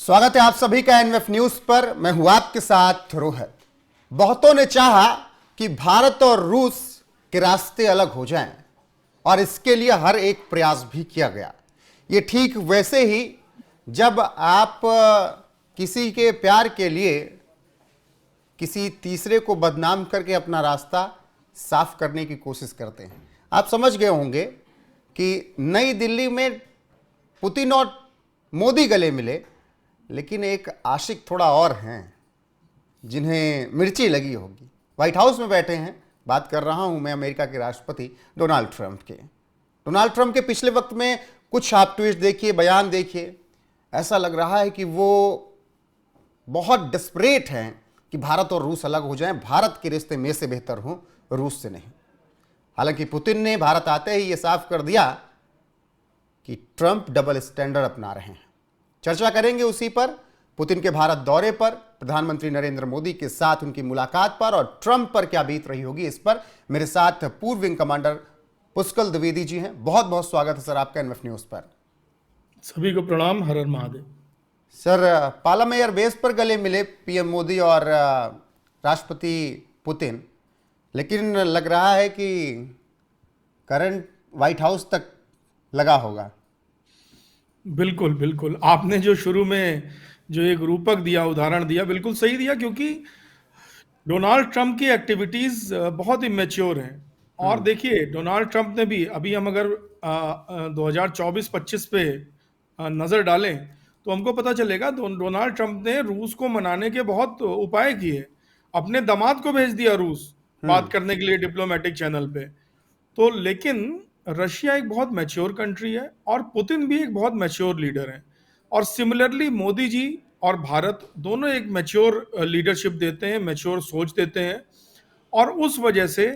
स्वागत है आप सभी का एनएफ न्यूज पर। मैं हूं आपके साथ रोहित। बहुतों ने चाहा कि भारत और रूस के रास्ते अलग हो जाएं और इसके लिए हर एक प्रयास भी किया गया। ये ठीक वैसे ही जब आप किसी के प्यार के लिए किसी तीसरे को बदनाम करके अपना रास्ता साफ करने की कोशिश करते हैं। आप समझ गए होंगे कि नई दिल्ली में पुतिन और मोदी गले मिले, लेकिन एक आशिक थोड़ा और हैं जिन्हें मिर्ची लगी होगी। व्हाइट हाउस में बैठे हैं। बात कर रहा हूं मैं अमेरिका के राष्ट्रपति डोनाल्ड ट्रंप के। डोनाल्ड ट्रंप के पिछले वक्त में कुछ आप ट्वीट देखिए, बयान देखिए, ऐसा लग रहा है कि वो बहुत डिस्परेट हैं कि भारत और रूस अलग हो जाएं। भारत के रिश्ते में से बेहतर हो, रूस से नहीं। हालांकि पुतिन ने भारत आते ही ये साफ कर दिया कि ट्रंप डबल स्टैंडर्ड अपना रहे हैं। चर्चा करेंगे उसी पर, पुतिन के भारत दौरे पर, प्रधानमंत्री नरेंद्र मोदी के साथ उनकी मुलाकात पर और ट्रंप पर क्या बीत रही होगी इस पर। मेरे साथ पूर्व विंग कमांडर पुष्कल द्विवेदी जी हैं। बहुत बहुत स्वागत है सर आपका एनएफ न्यूज पर। सभी को प्रणाम। हर हर Mahadev. Sir, Palam air base पर गले मिले पीएम मोदी और राष्ट्रपति पुतिन, लेकिन लग रहा है कि करंट व्हाइट हाउस तक लगा होगा। बिल्कुल बिल्कुल, आपने जो शुरू में जो एक रूपक दिया, उदाहरण दिया, बिल्कुल सही दिया, क्योंकि डोनाल्ड ट्रंप की एक्टिविटीज बहुत इमेच्योर हैं। और देखिए, डोनाल्ड ट्रंप ने भी, अभी हम अगर 2024-25 पे नज़र डालें तो हमको पता चलेगा डोनाल्ड ट्रंप ने रूस को मनाने के बहुत उपाय किए। अपने दामाद को भेज दिया रूस बात करने के लिए डिप्लोमेटिक चैनल पे। तो लेकिन रशिया एक बहुत मैच्योर कंट्री है और पुतिन भी एक बहुत मैच्योर लीडर है। और सिमिलरली मोदी जी और भारत दोनों एक मैच्योर लीडरशिप देते हैं, मैच्योर सोच देते हैं। और उस वजह से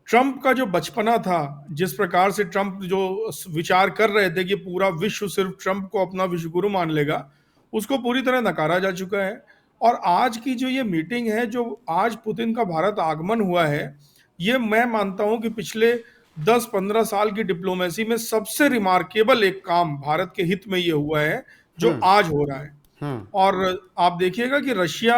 ट्रंप का जो बचपना था, जिस प्रकार से ट्रंप जो विचार कर रहे थे कि पूरा विश्व सिर्फ ट्रंप को अपना विश्वगुरु मान लेगा, उसको पूरी तरह नकारा जा चुका है। और आज की जो ये मीटिंग है, जो आज पुतिन का भारत आगमन हुआ है, ये मैं मानता हूं कि पिछले 10-15 साल की डिप्लोमेसी में सबसे रिमार्केबल एक काम भारत के हित में ये हुआ है जो आज हो रहा है। और आप देखिएगा कि रशिया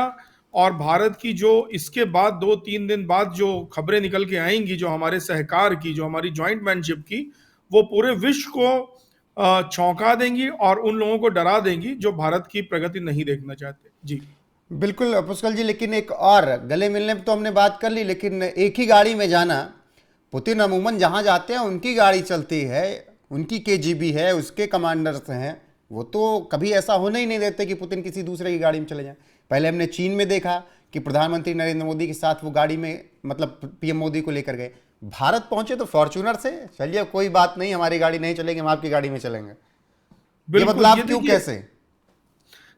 और भारत की जो इसके बाद 2-3 दिन बाद जो खबरें निकल के आएंगी, जो हमारे सहकार की, जो हमारी ज्वाइंट मैनशिप की, वो पूरे विश्व को चौंका देंगी और उन लोगों को डरा देंगी जो भारत की प्रगति नहीं देखना चाहते। जी बिल्कुल पुष्कल जी, लेकिन एक और गले मिलने पे तो हमने बात कर ली, लेकिन एक ही गाड़ी में जाना, पुतिन अमूमन जहां जाते हैं उनकी गाड़ी चलती है, उनकी केजीबी है, उसके कमांडर्स हैं, वो तो कभी ऐसा होने ही नहीं देते कि पुतिन किसी दूसरे की गाड़ी में चले जाएं। पहले हमने चीन में देखा कि प्रधानमंत्री नरेंद्र मोदी के साथ वो गाड़ी में, मतलब पीएम मोदी को लेकर गए। भारत पहुंचे तो फॉर्च्यूनर से, चलिए कोई बात नहीं, हमारी गाड़ी नहीं चलेगी, हम आपकी गाड़ी में चलेंगे। ये बदलाव क्यों, कैसे?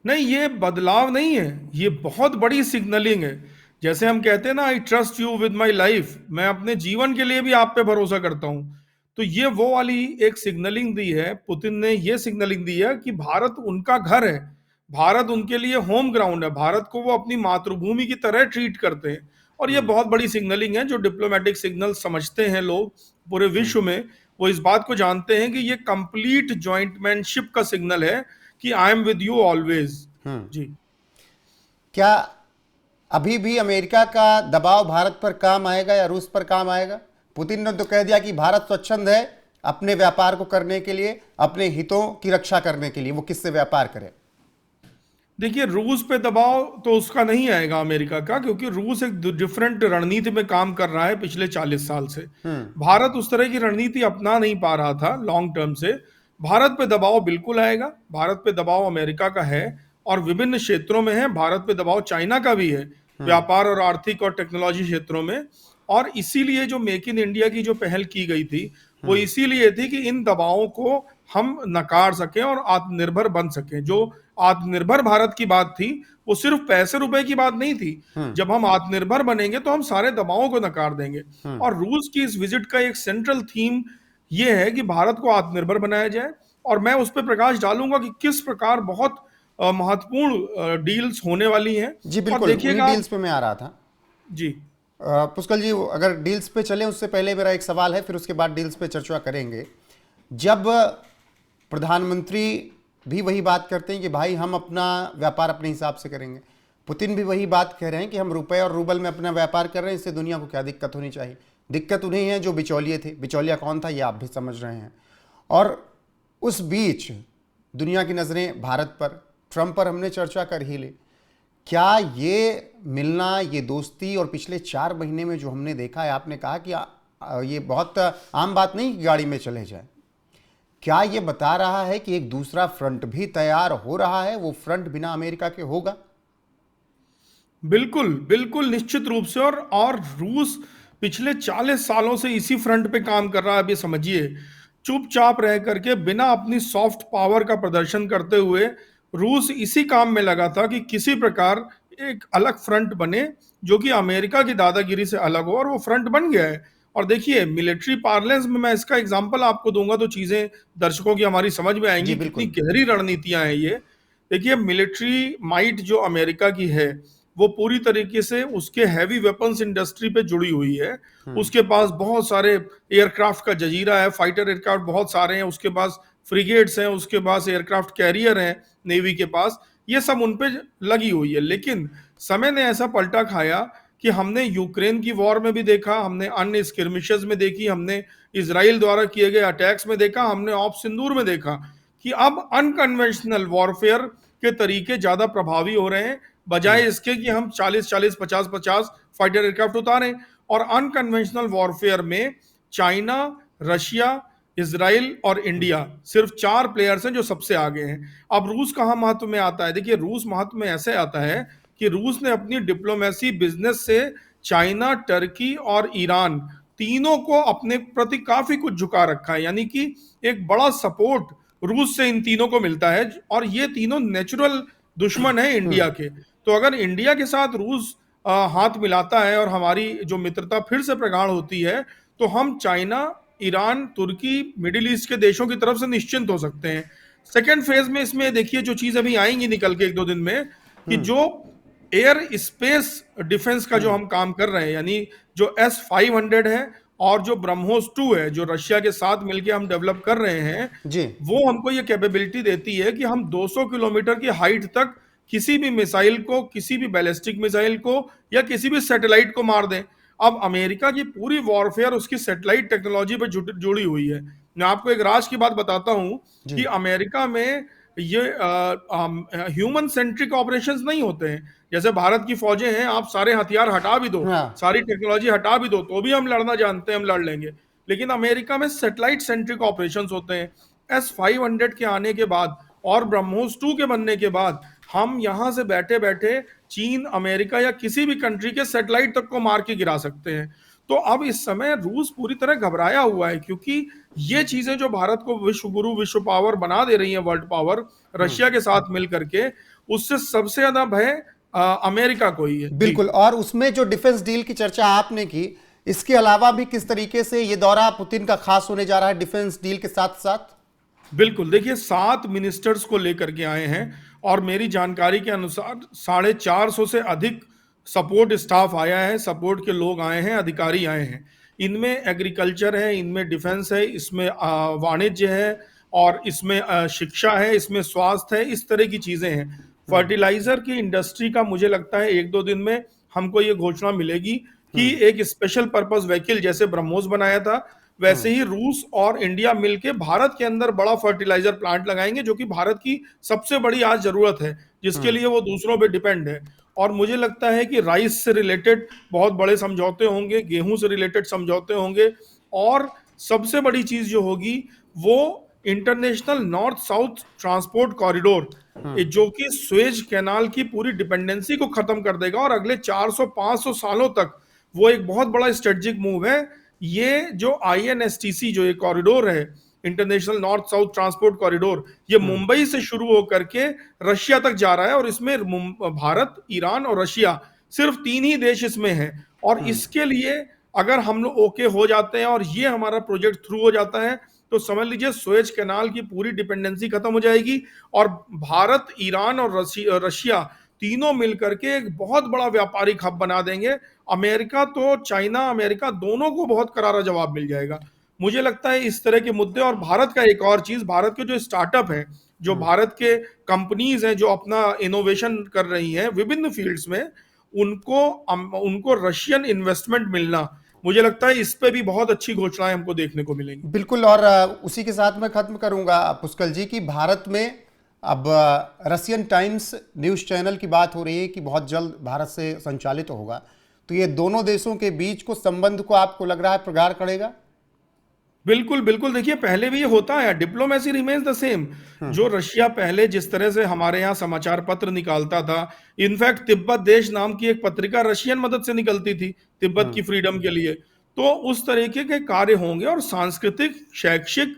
नहीं, ये बदलाव नहीं है, ये बहुत बड़ी सिग्नलिंग है। जैसे हम कहते हैं ना, I trust you with my life, मैं अपने जीवन के लिए भी आप पे भरोसा करता हूं। तो ये वो वाली एक सिग्नलिंग दी है, पुतिन ने ये सिग्नलिंग दी है कि भारत उनका घर है, भारत उनके लिए होम ग्राउंड है, भारत को वो अपनी मातृभूमि की तरह ट्रीट करते हैं। और ये बहुत बड़ी सिग्नलिंग है। जो डिप्लोमेटिक सिग्नल समझते हैं लोग पूरे विश्व में, वो इस बात को जानते हैं कि ये कंप्लीट ज्वाइंटमैनशिप का सिग्नल है कि I am with you always. जी, क्या अभी भी अमेरिका का दबाव भारत पर काम आएगा या रूस पर काम आएगा? पुतिन ने तो कह दिया कि भारत स्वच्छंद है अपने व्यापार को करने के लिए, अपने हितों की रक्षा करने के लिए, वो किससे व्यापार करे। देखिए, रूस पे दबाव तो उसका नहीं आएगा अमेरिका का, क्योंकि रूस एक डिफरेंट रणनीति में काम कर रहा है पिछले 40 साल से। भारत उस तरह की रणनीति अपना नहीं पा रहा था लॉन्ग टर्म से। भारत पे दबाव बिल्कुल आएगा। भारत पे दबाव अमेरिका का है और विभिन्न क्षेत्रों में है। भारत पे दबाव चाइना का भी है, व्यापार और आर्थिक और टेक्नोलॉजी क्षेत्रों में। और इसीलिए जो मेक इन इंडिया की जो पहल की गई थी, वो इसीलिए थी कि इन दबावों को हम नकार सकें और आत्मनिर्भर बन सकें। जो आत्मनिर्भर भारत की बात थी, वो सिर्फ पैसे रुपए की बात नहीं थी। जब हम आत्मनिर्भर बनेंगे तो हम सारे दबावों को नकार देंगे। और रूस की इस विजिट का एक सेंट्रल थीम ये है कि भारत को आत्मनिर्भर बनाया जाए। और मैं उस पर प्रकाश डालूंगा कि किस प्रकार बहुत महत्वपूर्ण डील्स होने वाली हैं। जी और बिल्कुल, देखिएगा, डील्स पे मैं आ रहा था। जी पुष्कल जी, अगर डील्स पे चले उससे पहले मेरा एक सवाल है, फिर उसके बाद डील्स पे चर्चा करेंगे। जब प्रधानमंत्री भी वही बात करते हैं कि भाई हम अपना व्यापार अपने हिसाब से करेंगे। पुतिन भी वही बात कह रहे हैं कि हम रुपए और रूबल में अपना व्यापार कर रहे हैं, इससे दुनिया को क्या दिक्कत होनी चाहिए। दिक्कत उन्हें है जो बिचौलिए थे। बिचौलिया कौन था ये आप भी समझ रहे हैं। और उस बीच दुनिया की नज़रें भारत पर, ट्रंप पर हमने चर्चा कर ही ली। क्या ये मिलना, ये दोस्ती, और पिछले 4 महीने में जो हमने देखा है, आपने कहा कि ये बहुत आम बात नहीं कि गाड़ी में चले जाए, क्या ये बता रहा है कि एक दूसरा फ्रंट भी तैयार हो रहा है? वो फ्रंट बिना अमेरिका के होगा? बिल्कुल बिल्कुल निश्चित रूप से। और रूस पिछले 40 सालों से इसी फ्रंट पे काम कर रहा है। अभी समझिए, चुपचाप रह करके बिना अपनी सॉफ्ट पावर का प्रदर्शन करते हुए रूस इसी काम में लगा था कि किसी प्रकार एक अलग फ्रंट बने जो कि अमेरिका की दादागिरी से अलग हो, और वो फ्रंट बन गया है। और देखिए, मिलिट्री पार्लेंस में मैं इसका एग्जांपल आपको दूंगा तो चीजें दर्शकों की हमारी समझ में जी आएंगी कितनी बिल्कुल। गहरी रणनीतियां हैं ये। देखिए, मिलिट्री माइट जो अमेरिका की है वो पूरी तरीके से उसके हैवी वेपन्स इंडस्ट्री पे जुड़ी हुई है। उसके पास बहुत सारे एयरक्राफ्ट का जजीरा है, फाइटर एयरक्राफ्ट बहुत सारे हैं, उसके पास फ्रिगेट्स हैं, उसके पास एयरक्राफ्ट कैरियर हैं नेवी के पास। ये सब उन पे लगी हुई है। लेकिन समय ने ऐसा पलटा खाया कि हमने यूक्रेन की वॉर में भी देखा, हमने अन्य स्किर्मिशेस में देखी, हमने इजराइल द्वारा किए गए अटैक्स में देखा, हमने ऑप सिंदूर में देखा कि अब अनकन्वेंशनल वॉरफेयर के तरीके ज्यादा प्रभावी हो रहे हैं, बजाय इसके कि हम 40-40, 50-50 फाइटर एयरक्राफ्ट उतारें। और अनकन्वेंशनल वॉरफेयर में चाइना, रशिया, इसराइल और इंडिया सिर्फ 4 प्लेयर्स हैं जो सबसे आगे हैं। अब रूस कहाँ महत्व में आता है? देखिए, रूस महत्व में ऐसे आता है कि रूस ने अपनी डिप्लोमेसी बिजनेस से चाइना, टर्की और ईरान तीनों को अपने प्रति काफी कुछ झुका रखा है। यानी कि एक बड़ा सपोर्ट रूस से इन तीनों को मिलता है, और ये तीनों नेचुरल दुश्मन है इंडिया के। तो अगर इंडिया के साथ रूस हाथ मिलाता है और हमारी जो मित्रता फिर से प्रगाढ़ होती है, तो हम चाइना, ईरान, तुर्की, मिडिल ईस्ट के देशों की तरफ से निश्चिंत हो सकते हैं। सेकेंड फेज में इसमें देखिए जो चीज अभी आएंगी निकल के 1-2 दिन में, कि जो एयर स्पेस डिफेंस का जो हम काम कर रहे हैं, यानी जो S-500 है और जो ब्रह्मोस 2 है जो रशिया के साथ मिलकर हम डेवलप कर रहे हैं, जी वो हमको ये कैपेबिलिटी देती है कि हम 200 किलोमीटर की हाइट तक किसी भी मिसाइल को, किसी भी बैलिस्टिक मिसाइल को या किसी भी सैटेलाइट को मार दें। अब अमेरिका की पूरी वॉरफेयर उसकी सैटेलाइट टेक्नोलॉजी पर जुड़ी हुई है। मैं आपको एक राज की बात बताता हूं कि जी। अमेरिका में ये ह्यूमन सेंट्रिक ऑपरेशंस नहीं होते हैं। जैसे भारत की फौजें हैं, आप सारे हथियार हटा भी दो, हाँ। सारी टेक्नोलॉजी हटा भी दो, तो भी हम लड़ना जानते हैं, हम लड़ लेंगे। लेकिन अमेरिका में सैटेलाइट सेंट्रिक ऑपरेशंस होते हैं। S-500 के आने के बाद और ब्रह्मोस 2 के बनने के बाद हम यहां से बैठे बैठे चीन, अमेरिका या किसी भी कंट्री के सैटेलाइट तक को मार के गिरा सकते हैं। तो अब इस समय रूस पूरी तरह घबराया हुआ है, क्योंकि ये चीजें जो भारत को विश्व गुरु, विश्व पावर बना दे रही हैं, वर्ल्ड पावर, रशिया के साथ मिल करके, उससे सबसे ज्यादा भय अमेरिका को ही है। जी बिल्कुल। और उसमें जो डिफेंस डील की चर्चा आपने की, इसके अलावा भी किस तरीके से ये दौरा पुतिन का खास होने जा रहा है डिफेंस डील के साथ साथ? बिल्कुल। देखिए, 7 मिनिस्टर्स को लेकर के आए हैं, और मेरी जानकारी के अनुसार 450 से अधिक सपोर्ट स्टाफ आया है, सपोर्ट के लोग आए हैं, अधिकारी आए हैं। इनमें एग्रीकल्चर है, इनमें डिफेंस है, इसमें वाणिज्य है, और इसमें शिक्षा है, इसमें स्वास्थ्य है, इस तरह की चीजें हैं। फर्टिलाइजर की इंडस्ट्री का मुझे लगता है 1-2 दिन में हमको ये घोषणा मिलेगी कि एक स्पेशल पर्पस व्हीकल जैसे ब्रह्मोस बनाया था, वैसे ही रूस और इंडिया मिलके भारत के अंदर बड़ा फर्टिलाइजर प्लांट लगाएंगे, जो कि भारत की सबसे बड़ी आज जरूरत है, जिसके लिए वो दूसरों पे डिपेंड है। और मुझे लगता है कि राइस से रिलेटेड बहुत बड़े समझौते होंगे, गेहूं से रिलेटेड समझौते होंगे, और सबसे बड़ी चीज जो होगी वो international north south transport corridor, जो कि स्वेज कैनाल की पूरी डिपेंडेंसी को खत्म कर देगा, और अगले 400-500 सालों तक वो एक बहुत बड़ा स्ट्रेटेजिक मूव है। ये जो INSTC जो एक कॉरिडोर है, international north south transport corridor, ये मुंबई से शुरू होकर के रशिया तक जा रहा है, और इसमें भारत, ईरान और रशिया, सिर्फ 3 ही देश इसमें हैं। और इसके लिए अगर हम लोग ओके हो जाते हैं और ये हमारा प्रोजेक्ट थ्रू हो जाता है, तो समझ लीजिए स्वेज कैनाल की पूरी डिपेंडेंसी खत्म हो जाएगी, और भारत, ईरान और रशिया तीनों मिलकर के एक बहुत बड़ा व्यापारिक हब बना देंगे। अमेरिका तो, चाइना, अमेरिका दोनों को बहुत करारा जवाब मिल जाएगा। मुझे लगता है इस तरह के मुद्दे, और भारत का एक और चीज, भारत के जो स्टार्टअप है जो भारत के कंपनीज हैं जो अपना इनोवेशन कर रही हैं विभिन्न फील्ड्स में, उनको रशियन इन्वेस्टमेंट मिलना, मुझे लगता है इस पे भी बहुत अच्छी घोषणाएं हमको देखने को मिलेंगी। बिल्कुल। और उसी के साथ मैं खत्म करूंगा पुष्कल जी कि भारत में अब रशियन टाइम्स न्यूज़ चैनल की बात हो रही है कि बहुत जल्द भारत से संचालित होगा, तो ये दोनों देशों के बीच को संबंध को आपको लग रहा है प्रगाढ़ करेगा? बिल्कुल बिल्कुल, देखिए पहले भी ये होता है, डिप्लोमेसी रिमेन्स द सेम। जो रशिया पहले जिस तरह से हमारे यहाँ समाचार पत्र निकालता था, इनफैक्ट तिब्बत देश नाम की एक पत्रिका रशियन मदद से निकलती थी तिब्बत की फ्रीडम के लिए, तो उस तरीके के कार्य होंगे। और सांस्कृतिक, शैक्षिक,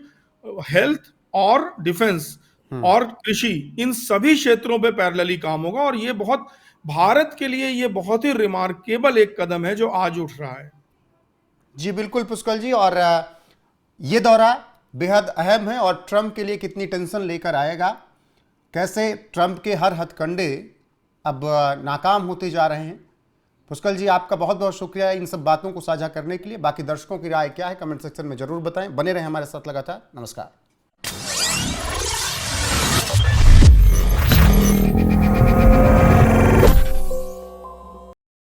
हेल्थ और डिफेंस और कृषि, इन सभी क्षेत्रों पे पैरेलली काम होगा। और ये बहुत, भारत के लिए ये बहुत ही रिमार्केबल एक कदम है जो आज उठ रहा है। जी बिल्कुल पुष्कल जी। और ये दौरा बेहद अहम है और ट्रंप के लिए कितनी टेंशन लेकर आएगा, कैसे ट्रंप के हर हथकंडे अब नाकाम होते जा रहे हैं। पुष्कल जी, आपका बहुत बहुत शुक्रिया इन सब बातों को साझा करने के लिए। बाकी दर्शकों की राय क्या है कमेंट सेक्शन में जरूर बताएं। बने रहें हमारे साथ लगातार। नमस्कार।